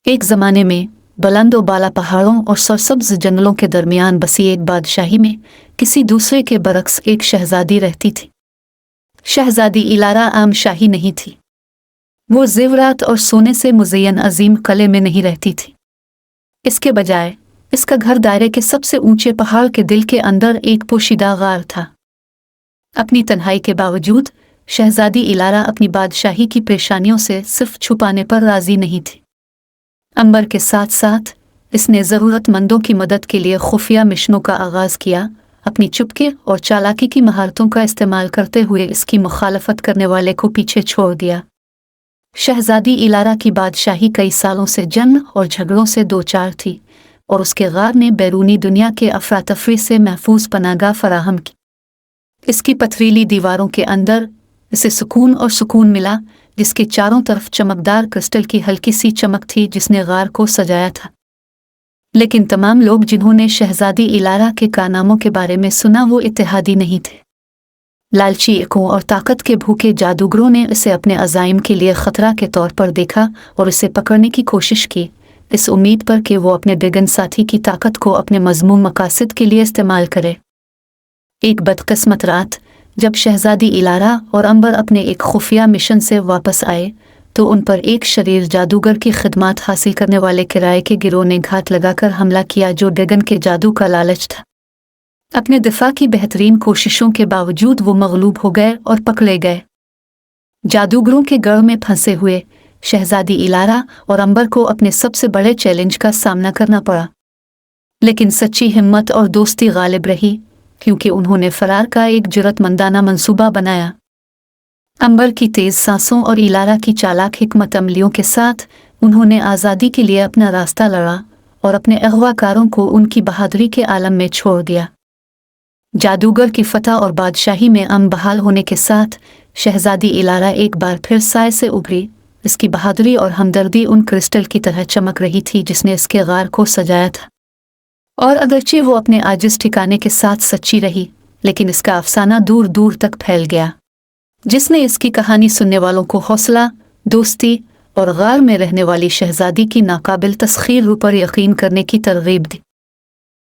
ایک زمانے میں بلند و بالا پہاڑوں اور سرسبز جنگلوں کے درمیان بسی ایک بادشاہی میں کسی دوسرے کے برعکس ایک شہزادی رہتی تھی۔ شہزادی ایلارا عام شاہی نہیں تھی۔ وہ زیورات اور سونے سے مزین عظیم قلعے میں نہیں رہتی تھی۔ اس کے بجائے اس کا گھر دائرے کے سب سے اونچے پہاڑ کے دل کے اندر ایک پوشیدہ غار تھا۔ اپنی تنہائی کے باوجود شہزادی ایلارا اپنی بادشاہی کی پریشانیوں سے صرف چھپانے پر راضی نہیں تھی۔ امبر کے ساتھ ساتھ اس نے ضرورت مندوں کی مدد کے لیے خفیہ مشنوں کا آغاز کیا، اپنی چپکے اور چالاکی کی مہارتوں کا استعمال کرتے ہوئے اس کی مخالفت کرنے والے کو پیچھے چھوڑ دیا۔ شہزادی ایلارا کی بادشاہی کئی سالوں سے جنگ اور جھگڑوں سے دوچار تھی، اور اس کے غار نے بیرونی دنیا کے افراتفری سے محفوظ پناہگاہ فراہم کی۔ اس کی پتھریلی دیواروں کے اندر اسے سکون ملا، جس کے چاروں طرف چمکدار کرسٹل کی ہلکی سی چمک تھی جس نے غار کو سجایا تھا۔ لیکن تمام لوگ جنہوں نے شہزادی ایلارا کے کارناموں کے بارے میں سنا وہ اتحادی نہیں تھے۔ لالچی ایکوں اور طاقت کے بھوکے جادوگروں نے اسے اپنے عزائم کے لیے خطرہ کے طور پر دیکھا اور اسے پکڑنے کی کوشش کی، اس امید پر کہ وہ اپنے ڈریگن ساتھی کی طاقت کو اپنے مذموم مقاصد کے لیے استعمال کرے۔ ایک بدقسمت رات جب شہزادی ایلارا اور امبر اپنے ایک خفیہ مشن سے واپس آئے تو ان پر ایک شریر جادوگر کی خدمات حاصل کرنے والے کرائے کے گروہ نے گھات لگا کر حملہ کیا جو ڈریگن کے جادو کا لالچ تھا۔ اپنے دفاع کی بہترین کوششوں کے باوجود وہ مغلوب ہو گئے اور پکڑے گئے۔ جادوگروں کے گڑھ میں پھنسے ہوئے شہزادی ایلارا اور امبر کو اپنے سب سے بڑے چیلنج کا سامنا کرنا پڑا، لیکن سچی ہمت اور دوستی غالب رہی کیونکہ انہوں نے فرار کا ایک جرأت مندانہ منصوبہ بنایا۔ امبر کی تیز سانسوں اور ایلارا کی چالاک حکمت عملیوں کے ساتھ انہوں نے آزادی کے لیے اپنا راستہ لڑا اور اپنے اغوا کاروں کو ان کی بہادری کے عالم میں چھوڑ دیا۔ جادوگر کی فتح اور بادشاہی میں امن بحال ہونے کے ساتھ شہزادی ایلارا ایک بار پھر سائے سے ابھری۔ اس کی بہادری اور ہمدردی ان کرسٹل کی طرح چمک رہی تھی جس نے اس کے غار کو سجایا تھا، اور اگرچہ وہ اپنے عاجز ٹھکانے کے ساتھ سچی رہی لیکن اس کا افسانہ دور دور تک پھیل گیا، جس نے اس کی کہانی سننے والوں کو حوصلہ، دوستی اور غار میں رہنے والی شہزادی کی ناقابل تسخیر روح پر یقین کرنے کی ترغیب دی۔